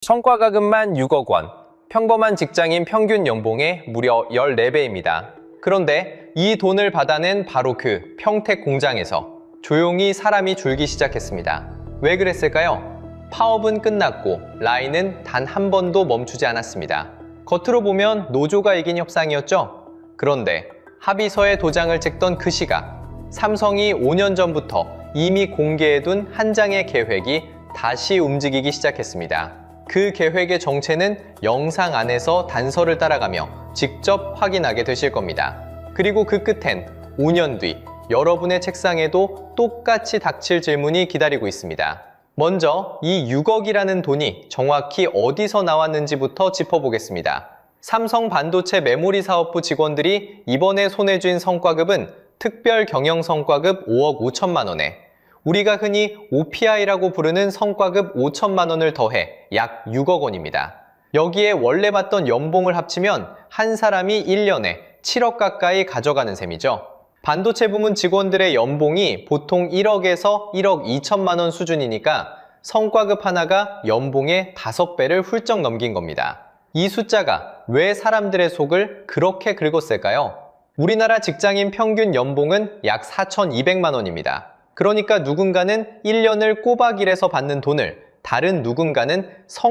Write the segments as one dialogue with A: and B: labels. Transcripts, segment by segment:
A: 성과가금만 6억 원, 평범한 직장인 평균 연봉의 무려 14배입니다. 그런데 이 돈을 받아낸 바로 그 평택 공장에서 조용히 사람이 줄기 시작했습니다. 왜 그랬을까요? 파업은 끝났고 라인은 단 한 번도 멈추지 않았습니다. 겉으로 보면 노조가 이긴 협상이었죠? 그런데 합의서에 도장을 찍던 그 시각, 삼성이 5년 전부터 이미 공개해둔 한 장의 계획이 다시 움직이기 시작했습니다. 그 계획의 정체는 영상 안에서 단서를 따라가며 직접 확인하게 되실 겁니다. 그리고 그 끝엔 5년 뒤 여러분의 책상에도 똑같이 닥칠 질문이 기다리고 있습니다. 먼저 이 6억이라는 돈이 정확히 어디서 나왔는지부터 짚어보겠습니다. 삼성 반도체 메모리 사업부 직원들이 이번에 손에 쥔 성과급은 특별 경영 성과급 5억 5천만 원에 우리가 흔히 OPI라고 부르는 성과급 5천만 원을 더해 약 6억 원입니다. 여기에 원래 받던 연봉을 합치면 한 사람이 1년에 7억 가까이 가져가는 셈이죠. 반도체 부문 직원들의 연봉이 보통 1억에서 1억 2천만 원 수준이니까 성과급 하나가 연봉의 5배를 훌쩍 넘긴 겁니다. 이 숫자가 왜 사람들의 속을 그렇게 긁었을까요? 우리나라 직장인 평균 연봉은 약 4,200만 원입니다. 그러니까 누군가는 1년을 꼬박 일해서 받는 돈을 다른 누군가는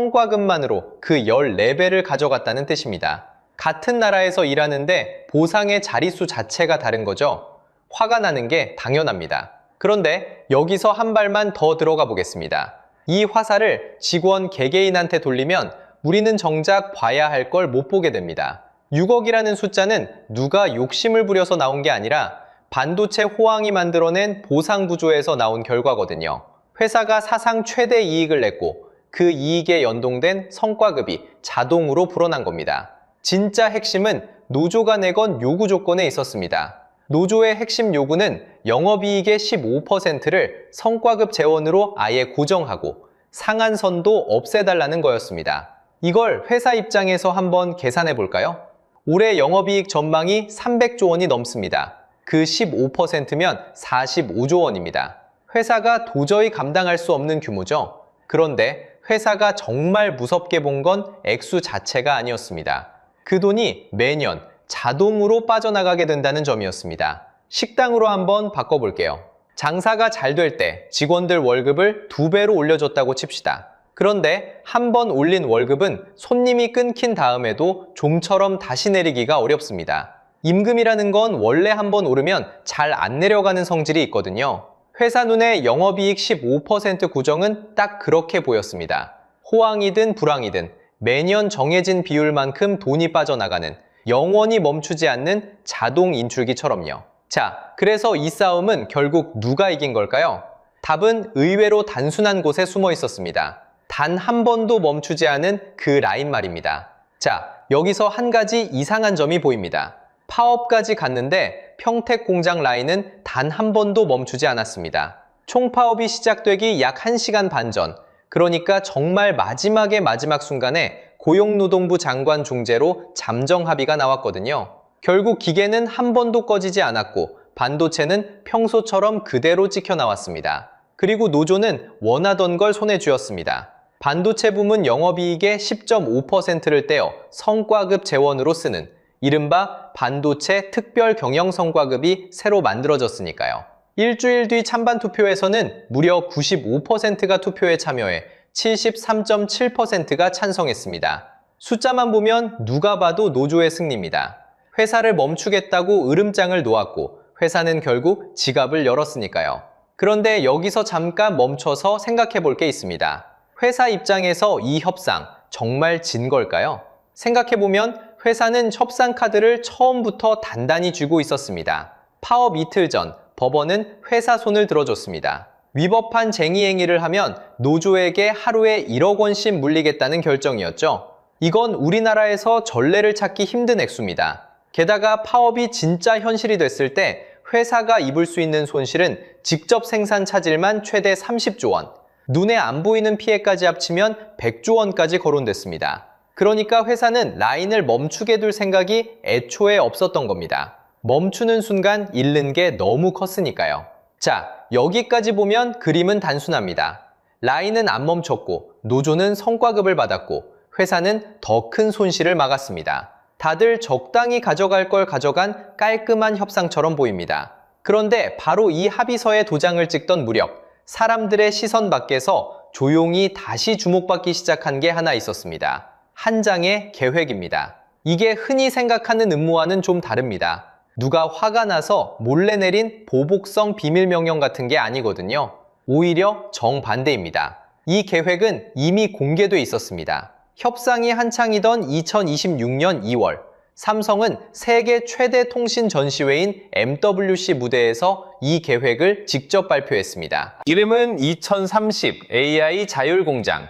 A: 성과급만으로 그 14배를 가져갔다는 뜻입니다. 같은 나라에서 일하는데 보상의 자릿수 자체가 다른 거죠. 화가 나는 게 당연합니다. 그런데 여기서 한 발만 더 들어가 보겠습니다. 이 화살을 직원 개개인한테 돌리면 우리는 정작 봐야 할 걸 못 보게 됩니다. 6억이라는 숫자는 누가 욕심을 부려서 나온 게 아니라 반도체 호황이 만들어낸 보상 구조에서 나온 결과거든요. 회사가 사상 최대 이익을 냈고 그 이익에 연동된 성과급이 자동으로 불어난 겁니다. 진짜 핵심은 노조가 내건 요구 조건에 있었습니다. 노조의 핵심 요구는 영업이익의 15%를 성과급 재원으로 아예 고정하고 상한선도 없애달라는 거였습니다. 이걸 회사 입장에서 한번 계산해 볼까요? 올해 영업이익 전망이 300조 원이 넘습니다. 그 15%면 45조 원입니다. 회사가 도저히 감당할 수 없는 규모죠. 그런데 회사가 정말 무섭게 본 건 액수 자체가 아니었습니다. 그 돈이 매년 자동으로 빠져나가게 된다는 점이었습니다. 식당으로 한번 바꿔볼게요. 장사가 잘 될 때 직원들 월급을 2배로 올려줬다고 칩시다. 그런데 한 번 올린 월급은 손님이 끊긴 다음에도 좀처럼 다시 내리기가 어렵습니다. 임금이라는 건 원래 한번 오르면 잘 안 내려가는 성질이 있거든요. 회사 눈에 영업이익 15% 구정은 딱 그렇게 보였습니다. 호황이든 불황이든 매년 정해진 비율만큼 돈이 빠져나가는 영원히 멈추지 않는 자동 인출기처럼요. 자, 그래서 이 싸움은 결국 누가 이긴 걸까요? 답은 의외로 단순한 곳에 숨어 있었습니다. 단 한 번도 멈추지 않은 그 라인 말입니다. 자, 여기서 한 가지 이상한 점이 보입니다. 파업까지 갔는데 평택 공장 라인은 단 한 번도 멈추지 않았습니다. 총파업이 시작되기 약 1시간 반 전, 그러니까 정말 마지막의 마지막 순간에 고용노동부 장관 중재로 잠정 합의가 나왔거든요. 결국 기계는 한 번도 꺼지지 않았고 반도체는 평소처럼 그대로 찍혀 나왔습니다. 그리고 노조는 원하던 걸 손에 쥐었습니다. 반도체 부문 영업이익의 10.5%를 떼어 성과급 재원으로 쓰는 이른바 반도체 특별 경영 성과급이 새로 만들어졌으니까요. 일주일 뒤 찬반 투표에서는 무려 95%가 투표에 참여해 73.7%가 찬성했습니다. 숫자만 보면 누가 봐도 노조의 승리입니다. 회사를 멈추겠다고 으름장을 놓았고 회사는 결국 지갑을 열었으니까요. 그런데 여기서 잠깐 멈춰서 생각해 볼 게 있습니다. 회사 입장에서 이 협상 정말 진 걸까요? 생각해보면 회사는 협상 카드를 처음부터 단단히 쥐고 있었습니다. 파업 이틀 전 법원은 회사 손을 들어줬습니다. 위법한 쟁의 행위를 하면 노조에게 하루에 1억 원씩 물리겠다는 결정이었죠. 이건 우리나라에서 전례를 찾기 힘든 액수입니다. 게다가 파업이 진짜 현실이 됐을 때 회사가 입을 수 있는 손실은 직접 생산 차질만 최대 30조 원, 눈에 안 보이는 피해까지 합치면 100조 원까지 거론됐습니다. 그러니까 회사는 라인을 멈추게 둘 생각이 애초에 없었던 겁니다. 멈추는 순간 잃는 게 너무 컸으니까요. 자, 여기까지 보면 그림은 단순합니다. 라인은 안 멈췄고 노조는 성과급을 받았고 회사는 더 큰 손실을 막았습니다. 다들 적당히 가져갈 걸 가져간 깔끔한 협상처럼 보입니다. 그런데 바로 이 합의서에 도장을 찍던 무렵 사람들의 시선 밖에서 조용히 다시 주목받기 시작한 게 하나 있었습니다. 한 장의 계획입니다. 이게 흔히 생각하는 음모와는 좀 다릅니다. 누가 화가 나서 몰래 내린 보복성 비밀명령 같은 게 아니거든요. 오히려 정반대입니다. 이 계획은 이미 공개돼 있었습니다. 협상이 한창이던 2026년 2월, 삼성은 세계 최대 통신 전시회인 MWC 무대에서 이 계획을 직접 발표했습니다. 이름은 2030 AI 자율공장.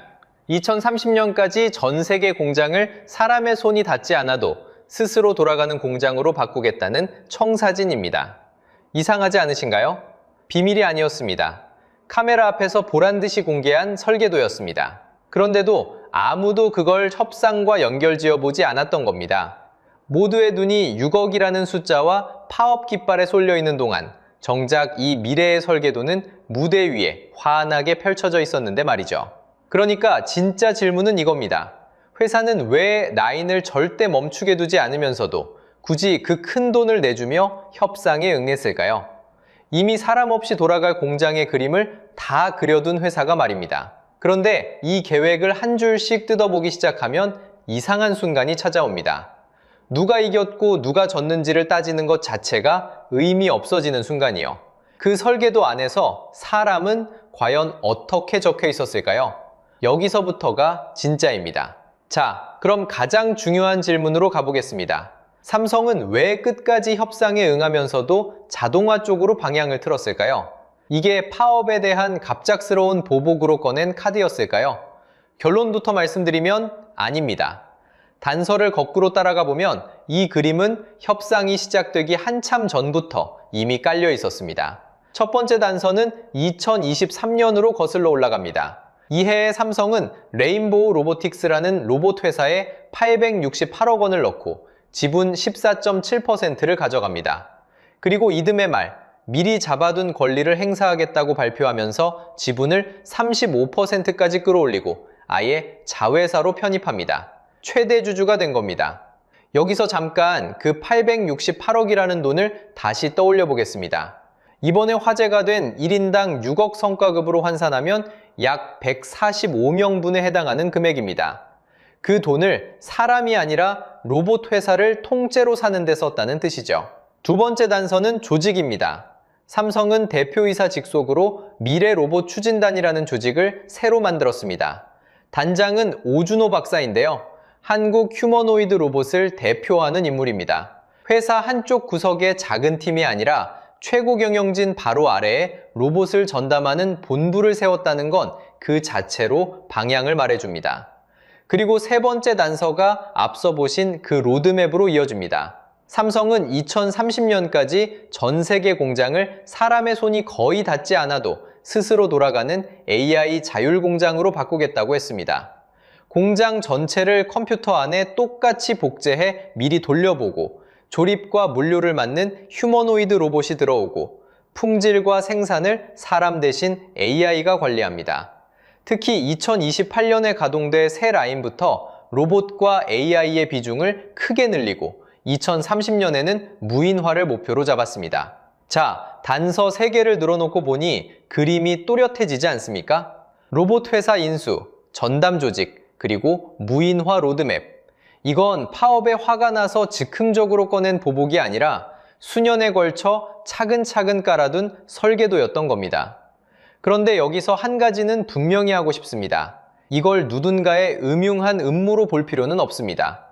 A: 2030년까지 전 세계 공장을 사람의 손이 닿지 않아도 스스로 돌아가는 공장으로 바꾸겠다는 청사진입니다. 이상하지 않으신가요? 비밀이 아니었습니다. 카메라 앞에서 보란듯이 공개한 설계도였습니다. 그런데도 아무도 그걸 협상과 연결지어 보지 않았던 겁니다. 모두의 눈이 6억이라는 숫자와 파업 깃발에 쏠려 있는 동안 정작 이 미래의 설계도는 무대 위에 환하게 펼쳐져 있었는데 말이죠. 그러니까 진짜 질문은 이겁니다. 회사는 왜 라인을 절대 멈추게 두지 않으면서도 굳이 그 큰 돈을 내주며 협상에 응했을까요? 이미 사람 없이 돌아갈 공장의 그림을 다 그려둔 회사가 말입니다. 그런데 이 계획을 한 줄씩 뜯어보기 시작하면 이상한 순간이 찾아옵니다. 누가 이겼고 누가 졌는지를 따지는 것 자체가 의미 없어지는 순간이요. 그 설계도 안에서 사람은 과연 어떻게 적혀 있었을까요? 여기서부터가 진짜입니다. 자, 그럼 가장 중요한 질문으로 가보겠습니다. 삼성은 왜 끝까지 협상에 응하면서도 자동화 쪽으로 방향을 틀었을까요? 이게 파업에 대한 갑작스러운 보복으로 꺼낸 카드였을까요? 결론부터 말씀드리면 아닙니다. 단서를 거꾸로 따라가 보면 이 그림은 협상이 시작되기 한참 전부터 이미 깔려 있었습니다. 첫 번째 단서는 2023년으로 거슬러 올라갑니다. 이해에 삼성은 레인보우 로보틱스라는 로봇 회사에 868억 원을 넣고 지분 14.7%를 가져갑니다. 그리고 이듬해 말 미리 잡아둔 권리를 행사하겠다고 발표하면서 지분을 35%까지 끌어올리고 아예 자회사로 편입합니다. 최대 주주가 된 겁니다. 여기서 잠깐 그 868억이라는 돈을 다시 떠올려 보겠습니다. 이번에 화제가 된 1인당 6억 성과급으로 환산하면 약 145명분에 해당하는 금액입니다. 그 돈을 사람이 아니라 로봇 회사를 통째로 사는 데 썼다는 뜻이죠. 두 번째 단서는 조직입니다. 삼성은 대표이사 직속으로 미래로봇 추진단이라는 조직을 새로 만들었습니다. 단장은 오준호 박사인데요. 한국 휴머노이드 로봇을 대표하는 인물입니다. 회사 한쪽 구석의 작은 팀이 아니라 최고 경영진 바로 아래에 로봇을 전담하는 본부를 세웠다는 건 그 자체로 방향을 말해줍니다. 그리고 세 번째 단서가 앞서 보신 그 로드맵으로 이어집니다. 삼성은 2030년까지 전 세계 공장을 사람의 손이 거의 닿지 않아도 스스로 돌아가는 AI 자율공장으로 바꾸겠다고 했습니다. 공장 전체를 컴퓨터 안에 똑같이 복제해 미리 돌려보고 조립과 물류를 맡는 휴머노이드 로봇이 들어오고 품질과 생산을 사람 대신 AI가 관리합니다. 특히 2028년에 가동될 새 라인부터 로봇과 AI의 비중을 크게 늘리고 2030년에는 무인화를 목표로 잡았습니다. 자, 단서 3개를 늘어놓고 보니 그림이 또렷해지지 않습니까? 로봇 회사 인수, 전담 조직, 그리고 무인화 로드맵. 이건 파업에 화가 나서 즉흥적으로 꺼낸 보복이 아니라 수년에 걸쳐 차근차근 깔아둔 설계도였던 겁니다. 그런데 여기서 한 가지는 분명히 하고 싶습니다. 이걸 누군가의 음흉한 음모로 볼 필요는 없습니다.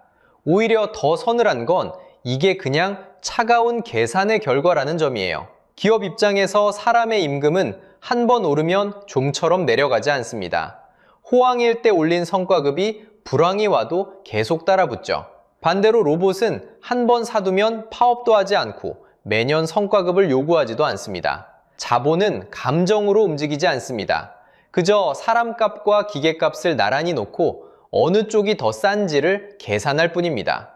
A: 오히려 더 서늘한 건 이게 그냥 차가운 계산의 결과라는 점이에요. 기업 입장에서 사람의 임금은 한 번 오르면 좀처럼 내려가지 않습니다. 호황일 때 올린 성과급이 불황이 와도 계속 따라붙죠. 반대로 로봇은 한 번 사두면 파업도 하지 않고 매년 성과급을 요구하지도 않습니다. 자본은 감정으로 움직이지 않습니다. 그저 사람값과 기계값을 나란히 놓고 어느 쪽이 더 싼지를 계산할 뿐입니다.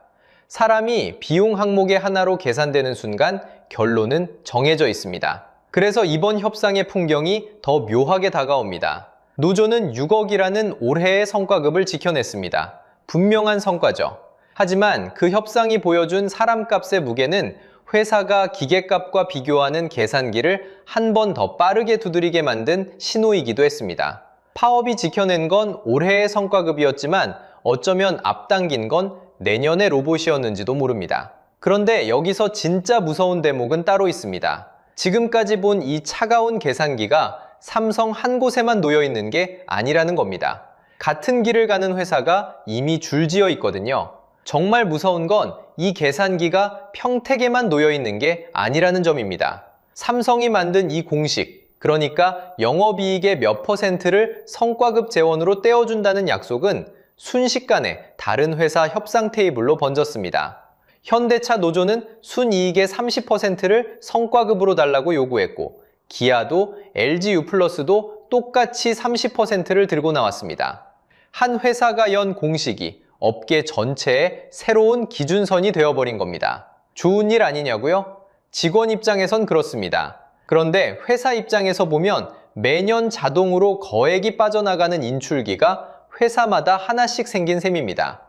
A: 사람이 비용 항목의 하나로 계산되는 순간 결론은 정해져 있습니다. 그래서 이번 협상의 풍경이 더 묘하게 다가옵니다. 노조는 6억이라는 올해의 성과급을 지켜냈습니다. 분명한 성과죠. 하지만 그 협상이 보여준 사람값의 무게는 회사가 기계값과 비교하는 계산기를 한 번 더 빠르게 두드리게 만든 신호이기도 했습니다. 파업이 지켜낸 건 올해의 성과급이었지만 어쩌면 앞당긴 건 내년의 로봇이었는지도 모릅니다. 그런데 여기서 진짜 무서운 대목은 따로 있습니다. 지금까지 본 이 차가운 계산기가 삼성 한 곳에만 놓여 있는 게 아니라는 겁니다. 같은 길을 가는 회사가 이미 줄지어 있거든요. 정말 무서운 건 이 계산기가 평택에만 놓여 있는 게 아니라는 점입니다. 삼성이 만든 이 공식, 그러니까 영업이익의 몇 %를 성과급 재원으로 떼어준다는 약속은 순식간에 다른 회사 협상 테이블로 번졌습니다. 현대차 노조는 순이익의 30%를 성과급으로 달라고 요구했고, 기아도 LG유플러스도 똑같이 30%를 들고 나왔습니다. 한 회사가 연 공식이 업계 전체의 새로운 기준선이 되어버린 겁니다. 좋은 일 아니냐고요? 직원 입장에선 그렇습니다. 그런데 회사 입장에서 보면 매년 자동으로 거액이 빠져나가는 인출기가 회사마다 하나씩 생긴 셈입니다.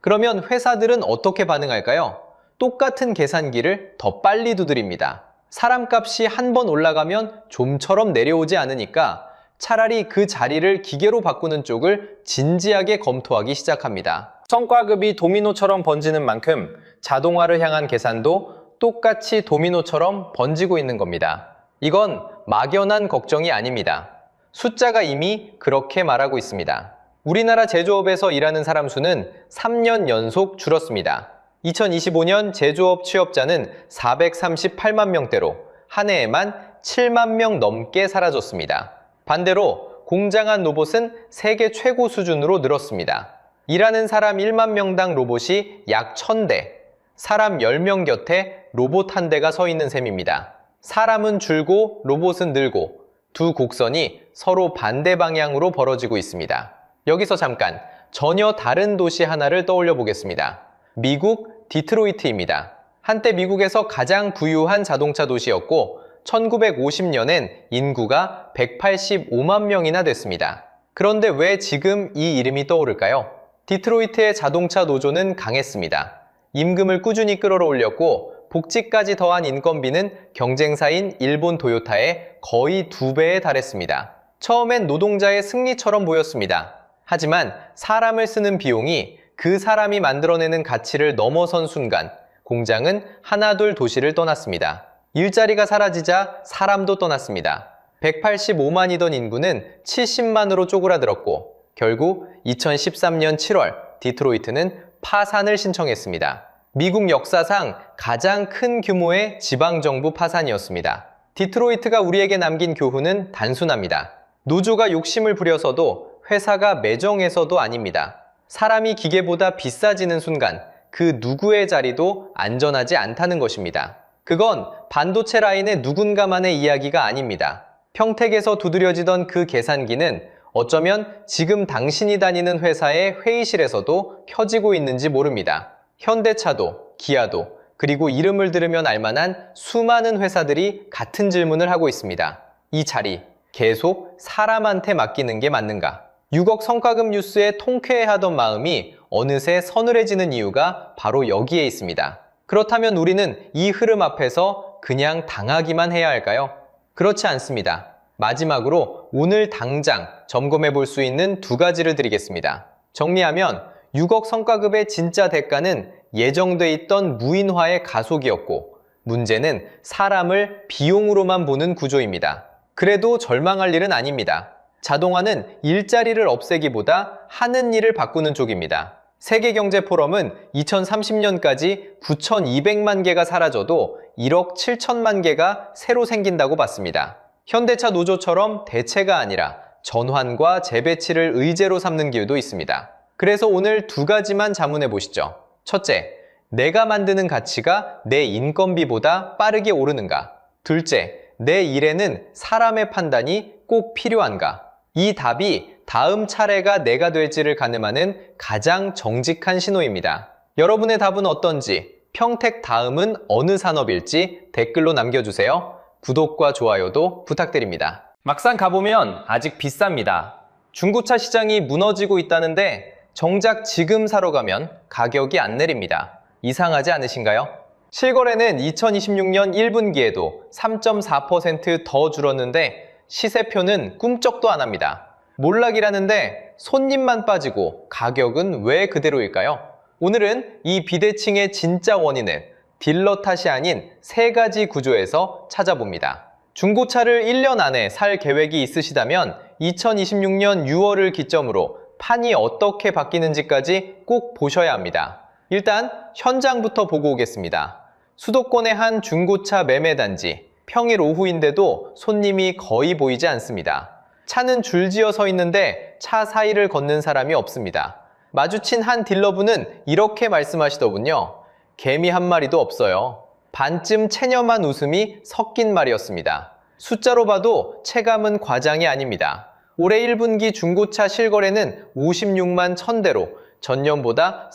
A: 그러면 회사들은 어떻게 반응할까요? 똑같은 계산기를 더 빨리 두드립니다. 사람값이 한 번 올라가면 좀처럼 내려오지 않으니까 차라리 그 자리를 기계로 바꾸는 쪽을 진지하게 검토하기 시작합니다. 성과급이 도미노처럼 번지는 만큼 자동화를 향한 계산도 똑같이 도미노처럼 번지고 있는 겁니다. 이건 막연한 걱정이 아닙니다. 숫자가 이미 그렇게 말하고 있습니다. 우리나라 제조업에서 일하는 사람 수는 3년 연속 줄었습니다. 2025년 제조업 취업자는 438만 명대로 한 해에만 7만 명 넘게 사라졌습니다. 반대로 공장 안 로봇은 세계 최고 수준으로 늘었습니다. 일하는 사람 1만 명당 로봇이 약 1000대, 사람 10명 곁에 로봇 한 대가 서 있는 셈입니다. 사람은 줄고 로봇은 늘고 두 곡선이 서로 반대 방향으로 벌어지고 있습니다. 여기서 잠깐 전혀 다른 도시 하나를 떠올려 보겠습니다. 미국 디트로이트입니다. 한때 미국에서 가장 부유한 자동차 도시였고 1950년엔 인구가 185만 명이나 됐습니다. 그런데 왜 지금 이 이름이 떠오를까요? 디트로이트의 자동차 노조는 강했습니다. 임금을 꾸준히 끌어올렸고 복지까지 더한 인건비는 경쟁사인 일본 도요타의 거의 2배에 달했습니다. 처음엔 노동자의 승리처럼 보였습니다. 하지만 사람을 쓰는 비용이 그 사람이 만들어내는 가치를 넘어선 순간 공장은 하나둘 도시를 떠났습니다. 일자리가 사라지자 사람도 떠났습니다. 185만이던 인구는 70만으로 쪼그라들었고 결국 2013년 7월 디트로이트는 파산을 신청했습니다. 미국 역사상 가장 큰 규모의 지방정부 파산이었습니다. 디트로이트가 우리에게 남긴 교훈은 단순합니다. 노조가 욕심을 부려서도 회사가 매정해서도 아닙니다. 사람이 기계보다 비싸지는 순간 그 누구의 자리도 안전하지 않다는 것입니다. 그건 반도체 라인의 누군가만의 이야기가 아닙니다. 평택에서 두드려지던 그 계산기는 어쩌면 지금 당신이 다니는 회사의 회의실에서도 켜지고 있는지 모릅니다. 현대차도, 기아도, 그리고 이름을 들으면 알만한 수많은 회사들이 같은 질문을 하고 있습니다. 이 자리, 계속 사람한테 맡기는 게 맞는가? 6억 성과급 뉴스에 통쾌해하던 마음이 어느새 서늘해지는 이유가 바로 여기에 있습니다. 그렇다면 우리는 이 흐름 앞에서 그냥 당하기만 해야 할까요? 그렇지 않습니다. 마지막으로 오늘 당장 점검해 볼 수 있는 두 가지를 드리겠습니다. 정리하면 6억 성과급의 진짜 대가는 예정돼 있던 무인화의 가속이었고 문제는 사람을 비용으로만 보는 구조입니다. 그래도 절망할 일은 아닙니다. 자동화는 일자리를 없애기보다 하는 일을 바꾸는 쪽입니다. 세계경제포럼은 2030년까지 9,200만 개가 사라져도 1억 7천만 개가 새로 생긴다고 봤습니다. 현대차 노조처럼 대체가 아니라 전환과 재배치를 의제로 삼는 길도 있습니다. 그래서 오늘 두 가지만 자문해 보시죠. 첫째, 내가 만드는 가치가 내 인건비보다 빠르게 오르는가? 둘째, 내 일에는 사람의 판단이 꼭 필요한가? 이 답이 다음 차례가 내가 될지를 가늠하는 가장 정직한 신호입니다. 여러분의 답은 어떤지, 평택 다음은 어느 산업일지 댓글로 남겨주세요. 구독과 좋아요도 부탁드립니다. 막상 가보면 아직 비쌉니다. 중고차 시장이 무너지고 있다는데 정작 지금 사러 가면 가격이 안 내립니다. 이상하지 않으신가요? 실거래는 2026년 1분기에도 3.4% 더 줄었는데 시세표는 꿈쩍도 안 합니다. 몰락이라는데 손님만 빠지고 가격은 왜 그대로일까요? 오늘은 이 비대칭의 진짜 원인을 딜러 탓이 아닌 세 가지 구조에서 찾아봅니다. 중고차를 1년 안에 살 계획이 있으시다면 2026년 6월을 기점으로 판이 어떻게 바뀌는지까지 꼭 보셔야 합니다. 일단 현장부터 보고 오겠습니다. 수도권의 한 중고차 매매 단지, 평일 오후인데도 손님이 거의 보이지 않습니다. 차는 줄지어 서 있는데 차 사이를 걷는 사람이 없습니다. 마주친 한 딜러분은 이렇게 말씀하시더군요. 개미 한 마리도 없어요. 반쯤 체념한 웃음이 섞인 말이었습니다. 숫자로 봐도 체감은 과장이 아닙니다. 올해 1분기 중고차 실거래는 56만 1000대로 전년보다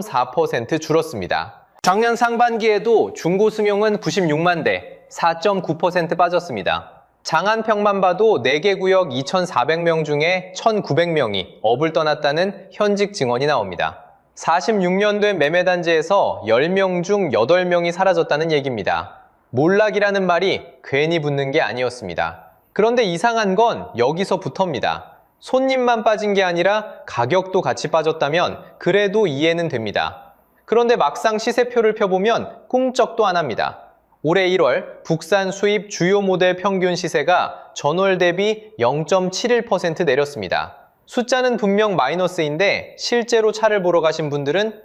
A: 3.4% 줄었습니다. 작년 상반기에도 중고 승용은 96만 대, 4.9% 빠졌습니다. 장안평만 봐도 4개 구역 2,400명 중에 1,900명이 업을 떠났다는 현직 증언이 나옵니다. 46년 된 매매단지에서 10명 중 8명이 사라졌다는 얘기입니다. 몰락이라는 말이 괜히 붙는 게 아니었습니다. 그런데 이상한 건 여기서부터입니다. 손님만 빠진 게 아니라 가격도 같이 빠졌다면 그래도 이해는 됩니다. 그런데 막상 시세표를 펴보면 꿈쩍도 안 합니다. 올해 1월 국산 수입 주요 모델 평균 시세가 전월 대비 0.71% 내렸습니다. 숫자는 분명 마이너스인데 실제로 차를 보러 가신 분들은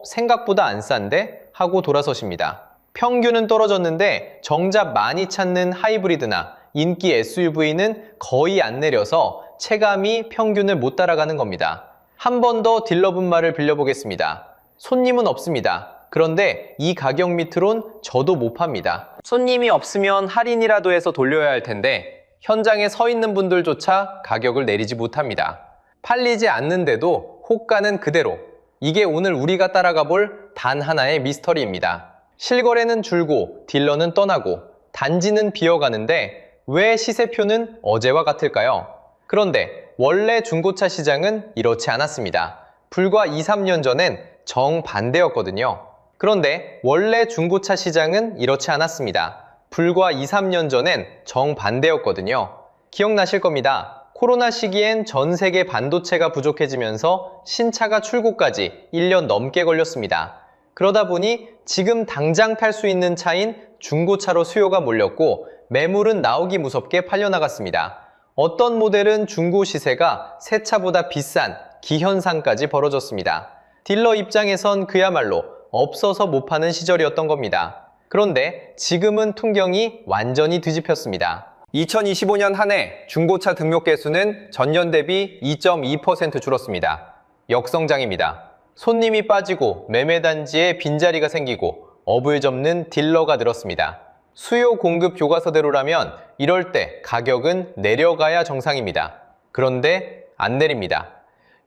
A: 생각보다 안 싼데? 하고 돌아서십니다. 평균은 떨어졌는데 정작 많이 찾는 하이브리드나 인기 SUV는 거의 안 내려서 체감이 평균을 못 따라가는 겁니다. 한 번 더 딜러분 말을 빌려보겠습니다. 손님은 없습니다. 그런데 이 가격 밑으론 저도 못 팝니다. 손님이 없으면 할인이라도 해서 돌려야 할 텐데 현장에 서 있는 분들조차 가격을 내리지 못합니다. 팔리지 않는데도 호가는 그대로. 이게 오늘 우리가 따라가 볼 단 하나의 미스터리입니다. 실거래는 줄고 딜러는 떠나고 단지는 비어가는데 왜 시세표는 어제와 같을까요? 그런데 원래 중고차 시장은 이렇지 않았습니다. 불과 2, 3년 전엔 정반대였거든요. 그런데 원래 중고차 시장은 이렇지 않았습니다. 불과 2, 3년 전엔 정반대였거든요. 기억나실 겁니다. 코로나 시기엔 전 세계 반도체가 부족해지면서 신차가 출고까지 1년 넘게 걸렸습니다. 그러다 보니 지금 당장 탈 수 있는 차인 중고차로 수요가 몰렸고 매물은 나오기 무섭게 팔려나갔습니다. 어떤 모델은 중고 시세가 새 차보다 비싼 기현상까지 벌어졌습니다. 딜러 입장에선 그야말로 없어서 못 파는 시절이었던 겁니다. 그런데 지금은 풍경이 완전히 뒤집혔습니다. 2025년 한 해 중고차 등록 개수는 전년 대비 2.2% 줄었습니다. 역성장입니다. 손님이 빠지고 매매단지에 빈자리가 생기고 업을 접는 딜러가 늘었습니다. 수요 공급 교과서대로라면 이럴 때 가격은 내려가야 정상입니다. 그런데 안 내립니다.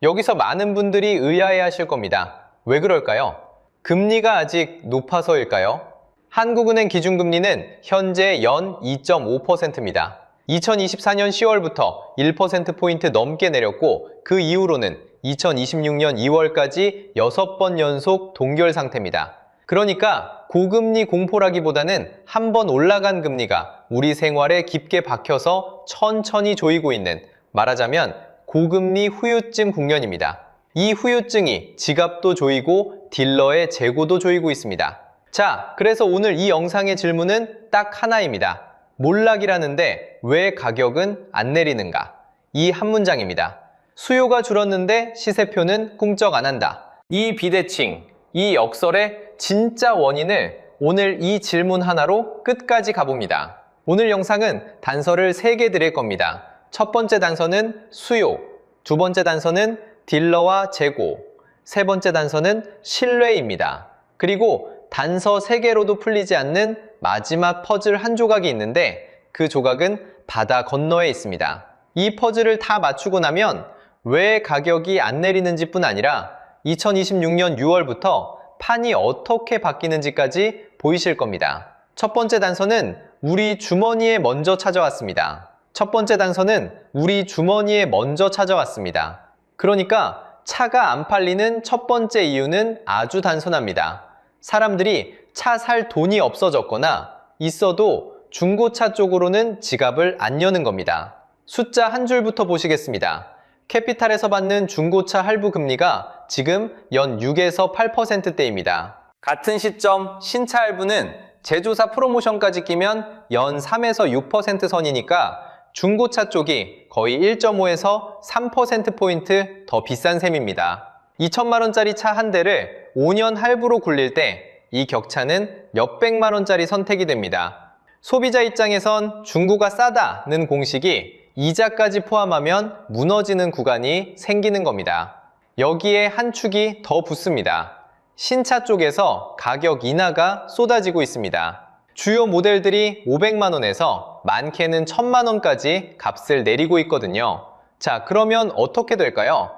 A: 여기서 많은 분들이 의아해하실 겁니다. 왜 그럴까요? 금리가 아직 높아서일까요? 한국은행 기준금리는 현재 연 2.5%입니다. 2024년 10월부터 1%포인트 넘게 내렸고 그 이후로는 2026년 2월까지 6번 연속 동결 상태입니다. 그러니까 고금리 공포라기보다는 한 번 올라간 금리가 우리 생활에 깊게 박혀서 천천히 조이고 있는, 말하자면 고금리 후유증 국면입니다. 이 후유증이 지갑도 조이고 딜러의 재고도 조이고 있습니다. 자, 그래서 오늘 이 영상의 질문은 딱 하나입니다. 몰락이라는데 왜 가격은 안 내리는가? 이 한 문장입니다. 수요가 줄었는데 시세표는 꿈쩍 안 한다. 이 비대칭, 이 역설의 진짜 원인을 오늘 이 질문 하나로 끝까지 가봅니다. 오늘 영상은 단서를 3개 드릴 겁니다. 첫 번째 단서는 수요, 두 번째 단서는 딜러와 재고, 세 번째 단서는 신뢰입니다. 그리고 단서 3개로도 풀리지 않는 마지막 퍼즐 한 조각이 있는데 그 조각은 바다 건너에 있습니다. 이 퍼즐을 다 맞추고 나면 왜 가격이 안 내리는지 뿐 아니라 2026년 6월부터 판이 어떻게 바뀌는지까지 보이실 겁니다. 첫 번째 단서는 우리 주머니에 먼저 찾아왔습니다. 첫 번째 단서는 우리 주머니에 먼저 찾아왔습니다. 그러니까 차가 안 팔리는 첫 번째 이유는 아주 단순합니다. 사람들이 차 살 돈이 없어졌거나 있어도 중고차 쪽으로는 지갑을 안 여는 겁니다. 숫자 한 줄부터 보시겠습니다. 캐피탈에서 받는 중고차 할부 금리가 지금 연 6에서 8%대입니다. 같은 시점 신차 할부는 제조사 프로모션까지 끼면 연 3에서 6% 선이니까 중고차 쪽이 거의 1.5에서 3%포인트 더 비싼 셈입니다. 2천만 원짜리 차 한 대를 5년 할부로 굴릴 때 이 격차는 몇백만 원짜리 선택이 됩니다. 소비자 입장에선 중고가 싸다는 공식이 이자까지 포함하면 무너지는 구간이 생기는 겁니다. 여기에 한 축이 더 붙습니다. 신차 쪽에서 가격 인하가 쏟아지고 있습니다. 주요 모델들이 500만 원에서 많게는 1000만 원까지 값을 내리고 있거든요. 자, 그러면 어떻게 될까요?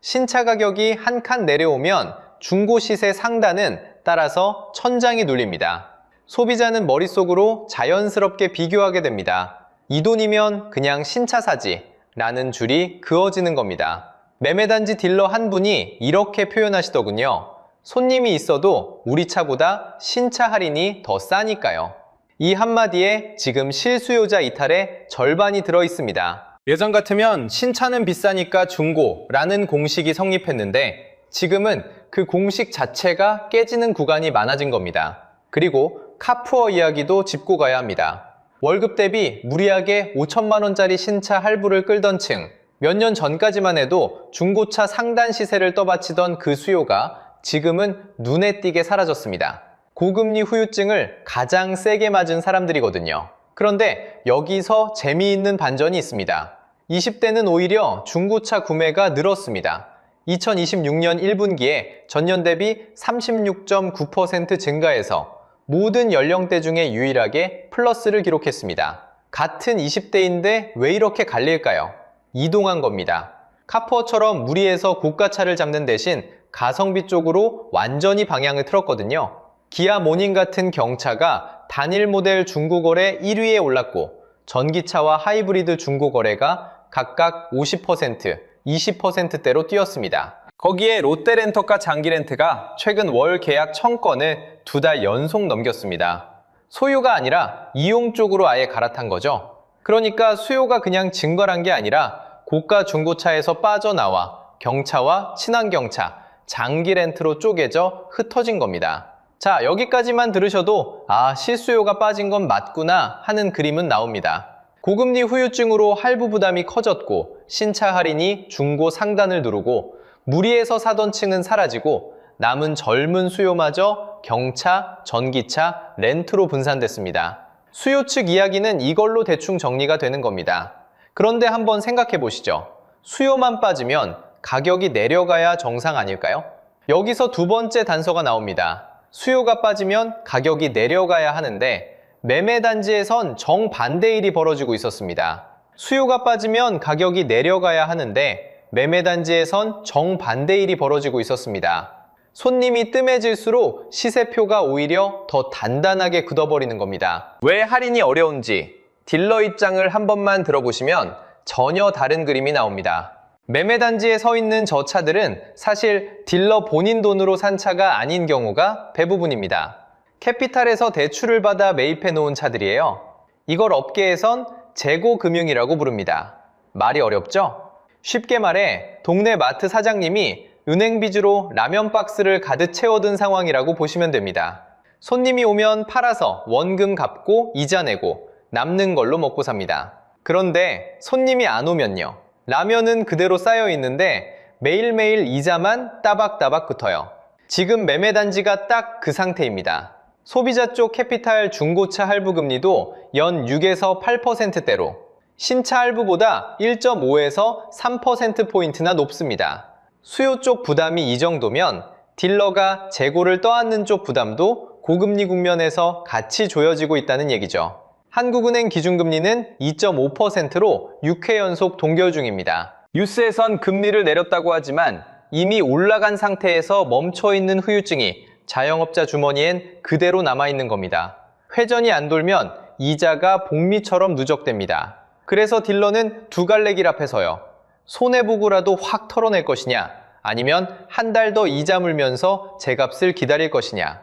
A: 신차 가격이 한 칸 내려오면 중고 시세 상단은 따라서 천장이 눌립니다. 소비자는 머릿속으로 자연스럽게 비교하게 됩니다. 이 돈이면 그냥 신차 사지 라는 줄이 그어지는 겁니다. 매매단지 딜러 한 분이 이렇게 표현하시더군요. 손님이 있어도 우리 차보다 신차 할인이 더 싸니까요. 이 한마디에 지금 실수요자 이탈의 절반이 들어 있습니다. 예전 같으면 신차는 비싸니까 중고라는 공식이 성립했는데 지금은 그 공식 자체가 깨지는 구간이 많아진 겁니다. 그리고 카푸어 이야기도 짚고 가야 합니다. 월급 대비 무리하게 5천만 원짜리 신차 할부를 끌던 층, 몇 년 전까지만 해도 중고차 상단 시세를 떠받치던 그 수요가 지금은 눈에 띄게 사라졌습니다. 고금리 후유증을 가장 세게 맞은 사람들이거든요. 그런데 여기서 재미있는 반전이 있습니다. 20대는 오히려 중고차 구매가 늘었습니다. 2026년 1분기에 전년 대비 36.9% 증가해서 모든 연령대 중에 유일하게 플러스를 기록했습니다. 같은 20대인데 왜 이렇게 갈릴까요? 이동한 겁니다. 카푸어처럼 무리해서 고가차를 잡는 대신 가성비 쪽으로 완전히 방향을 틀었거든요. 기아 모닝 같은 경차가 단일 모델 중고거래 1위에 올랐고 전기차와 하이브리드 중고거래가 각각 50%, 20%대로 뛰었습니다. 거기에 롯데렌터카 장기렌트가 최근 월 계약 1000건을 2달 연속 넘겼습니다. 소유가 아니라 이용 쪽으로 아예 갈아탄 거죠. 그러니까 수요가 그냥 증가한 게 아니라 고가 중고차에서 빠져나와 경차와 친환경차, 장기렌트로 쪼개져 흩어진 겁니다. 자, 여기까지만 들으셔도 실수요가 빠진 건 맞구나 하는 그림은 나옵니다. 고금리 후유증으로 할부 부담이 커졌고 신차 할인이 중고 상단을 누르고 무리해서 사던 층은 사라지고 남은 젊은 수요마저 경차, 전기차, 렌트로 분산됐습니다. 수요 측 이야기는 이걸로 대충 정리가 되는 겁니다. 그런데 한번 생각해 보시죠. 수요만 빠지면 가격이 내려가야 정상 아닐까요? 여기서 두 번째 단서가 나옵니다. 수요가 빠지면 가격이 내려가야 하는데 매매단지에선 정반대 일이 벌어지고 있었습니다. 수요가 빠지면 가격이 내려가야 하는데 매매단지에선 정반대 일이 벌어지고 있었습니다. 손님이 뜸해질수록 시세표가 오히려 더 단단하게 굳어버리는 겁니다. 왜 할인이 어려운지 딜러 입장을 한 번만 들어보시면 전혀 다른 그림이 나옵니다. 매매단지에 서 있는 저 차들은 사실 딜러 본인 돈으로 산 차가 아닌 경우가 대부분입니다. 캐피탈에서 대출을 받아 매입해 놓은 차들이에요. 이걸 업계에선 재고금융이라고 부릅니다. 말이 어렵죠? 쉽게 말해 동네 마트 사장님이 은행 빚으로 라면 박스를 가득 채워둔 상황이라고 보시면 됩니다. 손님이 오면 팔아서 원금 갚고 이자 내고 남는 걸로 먹고 삽니다. 그런데 손님이 안 오면요. 라면은 그대로 쌓여 있는데 매일매일 이자만 따박따박 붙어요. 지금 매매단지가 딱 그 상태입니다. 소비자 쪽 캐피탈 중고차 할부 금리도 연 6에서 8%대로 신차 할부보다 1.5에서 3%포인트나 높습니다. 수요 쪽 부담이 이 정도면 딜러가 재고를 떠안는 쪽 부담도 고금리 국면에서 같이 조여지고 있다는 얘기죠. 한국은행 기준금리는 2.5%로 6회 연속 동결 중입니다. 뉴스에선 금리를 내렸다고 하지만 이미 올라간 상태에서 멈춰있는 후유증이 자영업자 주머니엔 그대로 남아있는 겁니다. 회전이 안 돌면 이자가 복리처럼 누적됩니다. 그래서 딜러는 두 갈래 길 앞에서요. 손해보고라도 확 털어낼 것이냐, 아니면 한 달 더 이자 물면서 제값을 기다릴 것이냐.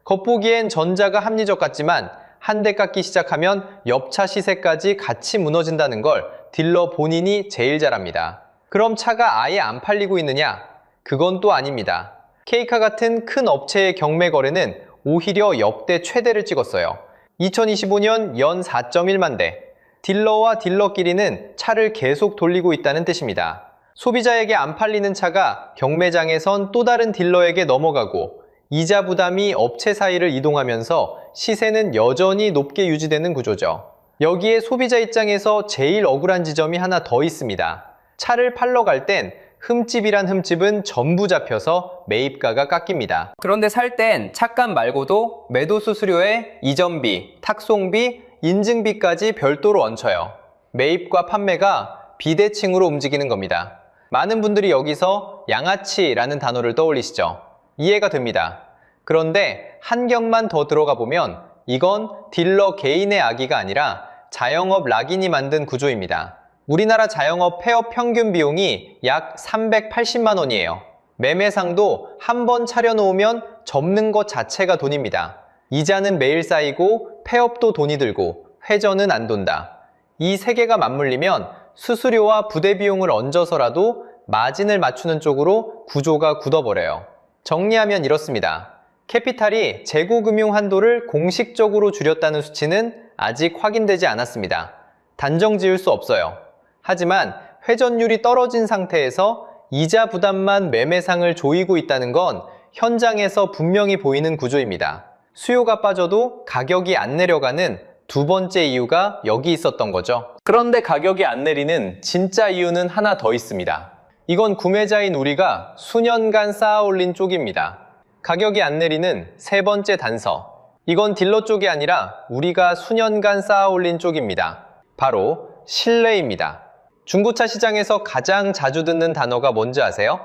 A: 겉보기엔 전자가 합리적 같지만 한 대 깎기 시작하면 옆차 시세까지 같이 무너진다는 걸 딜러 본인이 제일 잘 압니다. 그럼 차가 아예 안 팔리고 있느냐? 그건 또 아닙니다. K카 같은 큰 업체의 경매 거래는 오히려 역대 최대를 찍었어요. 2025년 연 4.1만 대. 딜러와 딜러끼리는 차를 계속 돌리고 있다는 뜻입니다. 소비자에게 안 팔리는 차가 경매장에선 또 다른 딜러에게 넘어가고 이자 부담이 업체 사이를 이동하면서 시세는 여전히 높게 유지되는 구조죠. 여기에 소비자 입장에서 제일 억울한 지점이 하나 더 있습니다. 차를 팔러 갈 땐 흠집이란 흠집은 전부 잡혀서 매입가가 깎입니다. 그런데 살 땐 차값 말고도 매도 수수료에 이전비, 탁송비, 인증비까지 별도로 얹혀요. 매입과 판매가 비대칭으로 움직이는 겁니다. 많은 분들이 여기서 양아치라는 단어를 떠올리시죠? 이해가 됩니다. 그런데 한경만 더 들어가 보면 이건 딜러 개인의 악의가 아니라 자영업 락인이 만든 구조입니다. 우리나라 자영업 폐업 평균 비용이 약 380만 원이에요. 매매상도 한 번 차려놓으면 접는 것 자체가 돈입니다. 이자는 매일 쌓이고 폐업도 돈이 들고 회전은 안 돈다. 이 세 개가 맞물리면 수수료와 부대 비용을 얹어서라도 마진을 맞추는 쪽으로 구조가 굳어버려요. 정리하면 이렇습니다. 캐피탈이 재고금융 한도를 공식적으로 줄였다는 수치는 아직 확인되지 않았습니다. 단정 지을 수 없어요. 하지만 회전율이 떨어진 상태에서 이자 부담만 매매상을 조이고 있다는 건 현장에서 분명히 보이는 구조입니다. 수요가 빠져도 가격이 안 내려가는 두 번째 이유가 여기 있었던 거죠. 그런데 가격이 안 내리는 진짜 이유는 하나 더 있습니다. 이건 구매자인 우리가 수년간 쌓아 올린 쪽입니다. 가격이 안 내리는 세 번째 단서. 이건 딜러 쪽이 아니라 우리가 수년간 쌓아 올린 쪽입니다. 바로 신뢰입니다. 중고차 시장에서 가장 자주 듣는 단어가 뭔지 아세요?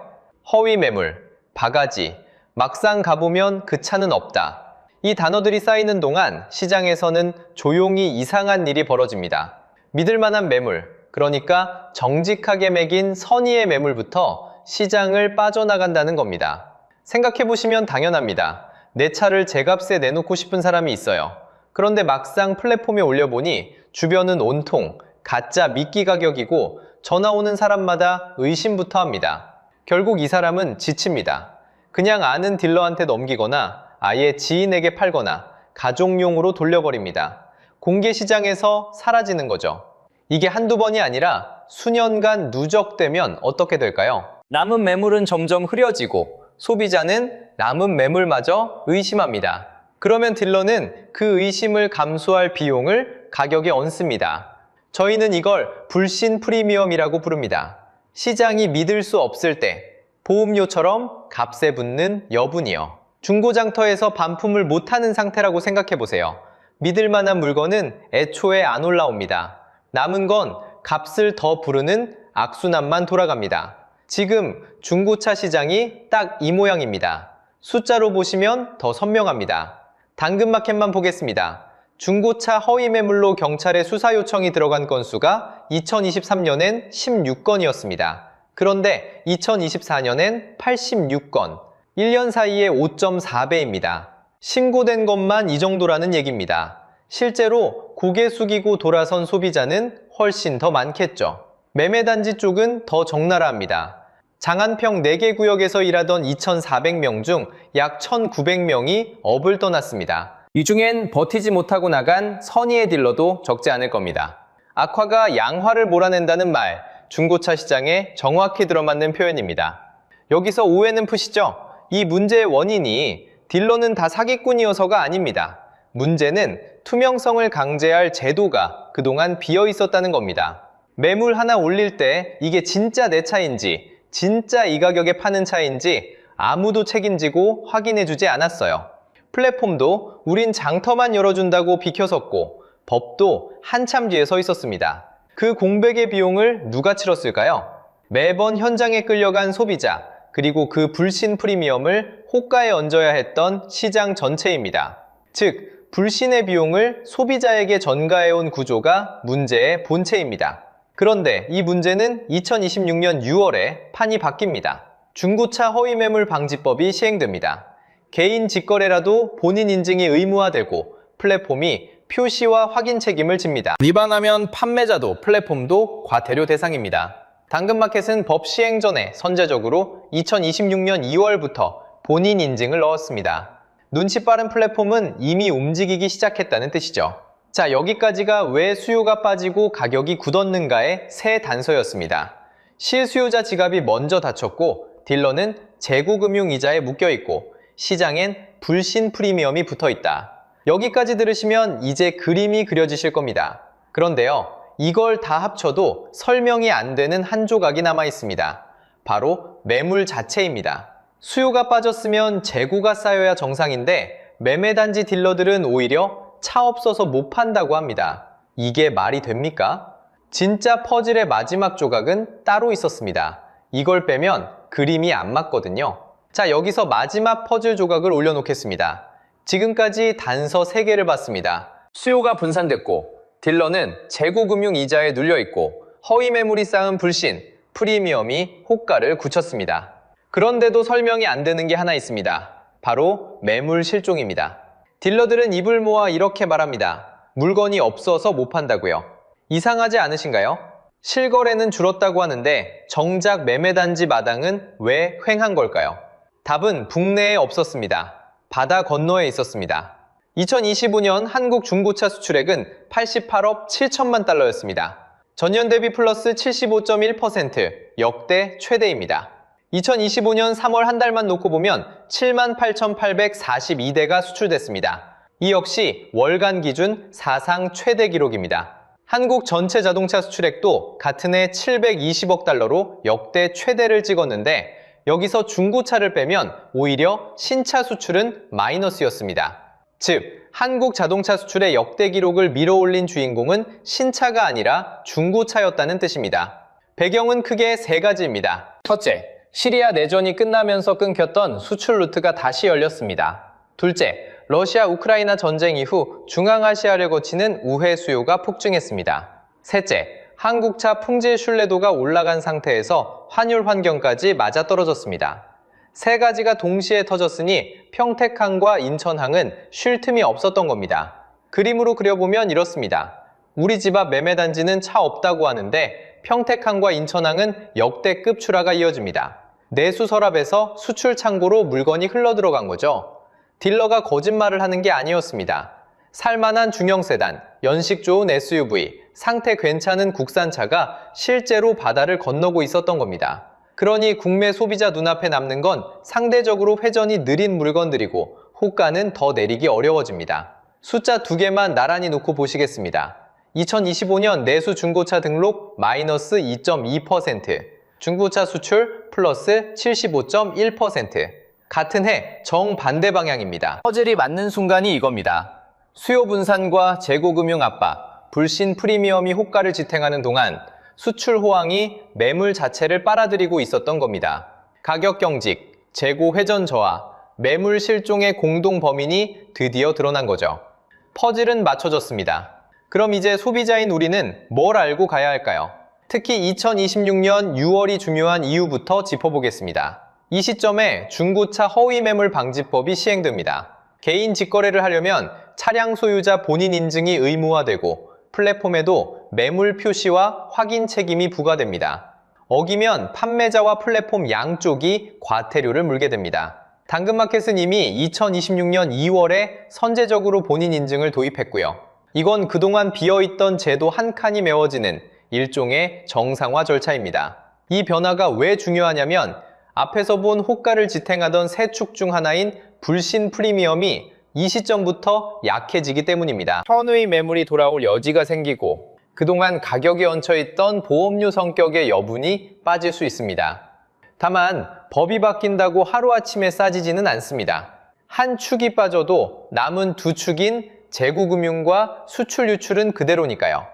A: 허위 매물, 바가지, 막상 가보면 그 차는 없다. 이 단어들이 쌓이는 동안 시장에서는 조용히 이상한 일이 벌어집니다. 믿을 만한 매물, 그러니까 정직하게 매긴 선의의 매물부터 시장을 빠져나간다는 겁니다. 생각해보시면 당연합니다. 내 차를 제값에 내놓고 싶은 사람이 있어요. 그런데 막상 플랫폼에 올려보니 주변은 온통 가짜 미끼 가격이고 전화 오는 사람마다 의심부터 합니다. 결국 이 사람은 지칩니다. 그냥 아는 딜러한테 넘기거나 아예 지인에게 팔거나 가족용으로 돌려버립니다. 공개 시장에서 사라지는 거죠. 이게 한두 번이 아니라 수년간 누적되면 어떻게 될까요? 남은 매물은 점점 흐려지고 소비자는 남은 매물마저 의심합니다. 그러면 딜러는 그 의심을 감수할 비용을 가격에 얹습니다. 저희는 이걸 불신 프리미엄이라고 부릅니다. 시장이 믿을 수 없을 때 보험료처럼 값에 붙는 여분이요. 중고장터에서 반품을 못하는 상태라고 생각해보세요. 믿을 만한 물건은 애초에 안 올라옵니다. 남은 건 값을 더 부르는 악순환만 돌아갑니다. 지금 중고차 시장이 딱 이 모양입니다. 숫자로 보시면 더 선명합니다. 당근마켓만 보겠습니다. 중고차 허위 매물로 경찰에 수사 요청이 들어간 건수가 2023년엔 16건이었습니다. 그런데 2024년엔 86건, 1년 사이에 5.4배입니다. 신고된 것만 이 정도라는 얘기입니다. 실제로 고개 숙이고 돌아선 소비자는 훨씬 더 많겠죠. 매매단지 쪽은 더 적나라합니다. 장안평 4개 구역에서 일하던 2,400명 중 약 1,900명이 업을 떠났습니다. 이 중엔 버티지 못하고 나간 선의의 딜러도 적지 않을 겁니다. 악화가 양화를 몰아낸다는 말, 중고차 시장에 정확히 들어맞는 표현입니다. 여기서 오해는 푸시죠? 이 문제의 원인이 딜러는 다 사기꾼이어서가 아닙니다. 문제는 투명성을 강제할 제도가 그동안 비어 있었다는 겁니다. 매물 하나 올릴 때 이게 진짜 내 차인지, 진짜 이 가격에 파는 차인지 아무도 책임지고 확인해주지 않았어요. 플랫폼도 우린 장터만 열어준다고 비켜섰고 법도 한참 뒤에 서 있었습니다. 그 공백의 비용을 누가 치렀을까요? 매번 현장에 끌려간 소비자, 그리고 그 불신 프리미엄을 호가에 얹어야 했던 시장 전체입니다. 즉, 불신의 비용을 소비자에게 전가해온 구조가 문제의 본체입니다. 그런데 이 문제는 2026년 6월에 판이 바뀝니다. 중고차 허위매물 방지법이 시행됩니다. 개인 직거래라도 본인 인증이 의무화되고 플랫폼이 표시와 확인 책임을 집니다. 위반하면 판매자도 플랫폼도 과태료 대상입니다. 당근마켓은 법 시행 전에 선제적으로 2026년 2월부터 본인 인증을 넣었습니다. 눈치 빠른 플랫폼은 이미 움직이기 시작했다는 뜻이죠. 자, 여기까지가 왜 수요가 빠지고 가격이 굳었는가의 세 단서였습니다. 실수요자 지갑이 먼저 닫혔고 딜러는 재고금융이자에 묶여있고 시장엔 불신 프리미엄이 붙어있다. 여기까지 들으시면 이제 그림이 그려지실 겁니다. 그런데요, 이걸 다 합쳐도 설명이 안 되는 한 조각이 남아 있습니다. 바로 매물 자체입니다. 수요가 빠졌으면 재고가 쌓여야 정상인데 매매단지 딜러들은 오히려 차 없어서 못 판다고 합니다. 이게 말이 됩니까? 진짜 퍼즐의 마지막 조각은 따로 있었습니다. 이걸 빼면 그림이 안 맞거든요. 자, 여기서 마지막 퍼즐 조각을 올려놓겠습니다. 지금까지 단서 3개를 봤습니다. 수요가 분산됐고 딜러는 재고금융 이자에 눌려있고 허위 매물이 쌓은 불신, 프리미엄이 호가를 굳혔습니다. 그런데도 설명이 안 되는 게 하나 있습니다. 바로 매물 실종입니다. 딜러들은 입을 모아 이렇게 말합니다. 물건이 없어서 못 판다고요. 이상하지 않으신가요? 실거래는 줄었다고 하는데 정작 매매단지 마당은 왜 횡한 걸까요? 답은 국내에 없었습니다. 바다 건너에 있었습니다. 2025년 한국 중고차 수출액은 88억 7천만 달러였습니다. 전년 대비 플러스 75.1%, 역대 최대입니다. 2025년 3월 한 달만 놓고 보면 78,842대가 수출됐습니다. 이 역시 월간 기준 사상 최대 기록입니다. 한국 전체 자동차 수출액도 같은 해 720억 달러로 역대 최대를 찍었는데 여기서 중고차를 빼면 오히려 신차 수출은 마이너스였습니다. 즉, 한국 자동차 수출의 역대 기록을 밀어올린 주인공은 신차가 아니라 중고차였다는 뜻입니다. 배경은 크게 3가지입니다. 첫째, 시리아 내전이 끝나면서 끊겼던 수출 루트가 다시 열렸습니다. 둘째, 러시아 우크라이나 전쟁 이후 중앙아시아를 거치는 우회 수요가 폭증했습니다. 셋째, 한국차 품질 신뢰도가 올라간 상태에서 환율 환경까지 맞아떨어졌습니다. 3가지가 동시에 터졌으니 평택항과 인천항은 쉴 틈이 없었던 겁니다. 그림으로 그려보면 이렇습니다. 우리 집 앞 매매단지는 차 없다고 하는데 평택항과 인천항은 역대급 출하가 이어집니다. 내수 서랍에서 수출 창고로 물건이 흘러들어간 거죠. 딜러가 거짓말을 하는 게 아니었습니다. 살만한 중형 세단, 연식 좋은 SUV, 상태 괜찮은 국산차가 실제로 바다를 건너고 있었던 겁니다. 그러니 국내 소비자 눈앞에 남는 건 상대적으로 회전이 느린 물건들이고 호가는 더 내리기 어려워집니다. 숫자 2개만 나란히 놓고 보시겠습니다. 2025년 내수 중고차 등록 마이너스 2.2%, 중고차 수출 플러스 75.1%. 같은 해 정반대 방향입니다. 퍼즐이 맞는 순간이 이겁니다. 수요 분산과 재고금융 압박, 불신 프리미엄이 호가를 지탱하는 동안 수출 호황이 매물 자체를 빨아들이고 있었던 겁니다. 가격 경직, 재고 회전 저하, 매물 실종의 공동 범인이 드디어 드러난 거죠. 퍼즐은 맞춰졌습니다. 그럼 이제 소비자인 우리는 뭘 알고 가야 할까요? 특히 2026년 6월이 중요한 이유부터 짚어보겠습니다. 이 시점에 중고차 허위 매물 방지법이 시행됩니다. 개인 직거래를 하려면 차량 소유자 본인 인증이 의무화되고 플랫폼에도 매물 표시와 확인 책임이 부과됩니다. 어기면 판매자와 플랫폼 양쪽이 과태료를 물게 됩니다. 당근마켓은 이미 2026년 2월에 선제적으로 본인 인증을 도입했고요. 이건 그동안 비어있던 제도 한 칸이 메워지는 일종의 정상화 절차입니다. 이 변화가 왜 중요하냐면 앞에서 본 호가를 지탱하던 세 축 중 하나인 불신 프리미엄이 이 시점부터 약해지기 때문입니다. 현의 매물이 돌아올 여지가 생기고 그동안 가격에 얹혀있던 보험료 성격의 여분이 빠질 수 있습니다. 다만 법이 바뀐다고 하루아침에 싸지지는 않습니다. 한 축이 빠져도 남은 두 축인 재고금융과 수출 유출은 그대로니까요.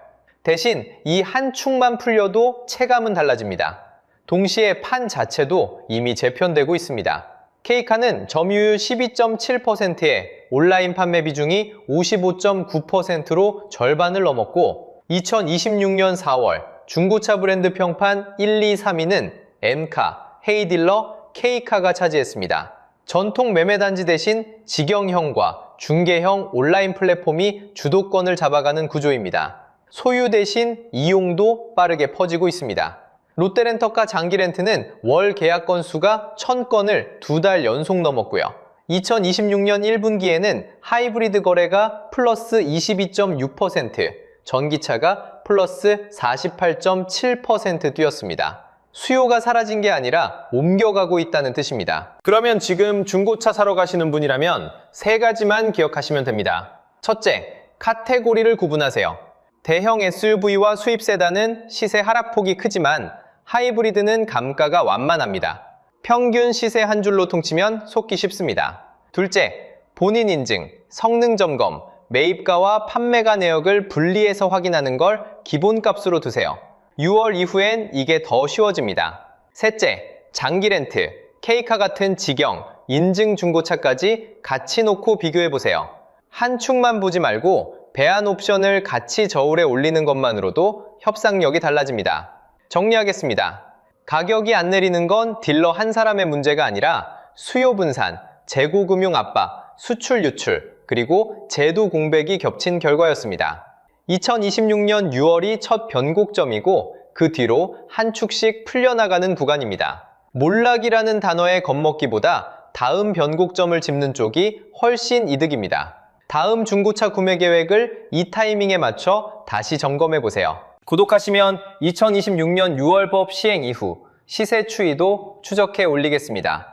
A: 대신 이 한 축만 풀려도 체감은 달라집니다. 동시에 판 자체도 이미 재편되고 있습니다. K카는 점유율 12.7%에 온라인 판매 비중이 55.9%로 절반을 넘었고 2026년 4월 중고차 브랜드 평판 1, 2, 3위는 M카, 헤이딜러, K카가 차지했습니다. 전통 매매단지 대신 직영형과 중개형 온라인 플랫폼이 주도권을 잡아가는 구조입니다. 소유 대신 이용도 빠르게 퍼지고 있습니다. 롯데렌터카 장기렌트는 월 계약 건수가 1000건을 2달 연속 넘었고요. 2026년 1분기에는 하이브리드 거래가 플러스 22.6%, 전기차가 플러스 48.7% 뛰었습니다. 수요가 사라진 게 아니라 옮겨가고 있다는 뜻입니다. 그러면 지금 중고차 사러 가시는 분이라면 3가지만 기억하시면 됩니다. 첫째, 카테고리를 구분하세요. 대형 SUV와 수입 세단은 시세 하락폭이 크지만 하이브리드는 감가가 완만합니다. 평균 시세 한 줄로 통치면 속기 쉽습니다. 둘째, 본인 인증, 성능 점검, 매입가와 판매가 내역을 분리해서 확인하는 걸 기본값으로 두세요. 6월 이후엔 이게 더 쉬워집니다. 셋째, 장기 렌트, K카 같은 직영, 인증 중고차까지 같이 놓고 비교해보세요. 한 축만 보지 말고 배안 옵션을 같이 저울에 올리는 것만으로도 협상력이 달라집니다. 정리하겠습니다. 가격이 안 내리는 건 딜러 한 사람의 문제가 아니라 수요 분산, 재고 금융 압박, 수출 유출, 그리고 제도 공백이 겹친 결과였습니다. 2026년 6월이 첫 변곡점이고 그 뒤로 한 축씩 풀려나가는 구간입니다. 몰락이라는 단어에 겁먹기보다 다음 변곡점을 짚는 쪽이 훨씬 이득입니다. 다음 중고차 구매 계획을 이 타이밍에 맞춰 다시 점검해보세요. 구독하시면 2026년 6월법 시행 이후 시세 추이도 추적해 올리겠습니다.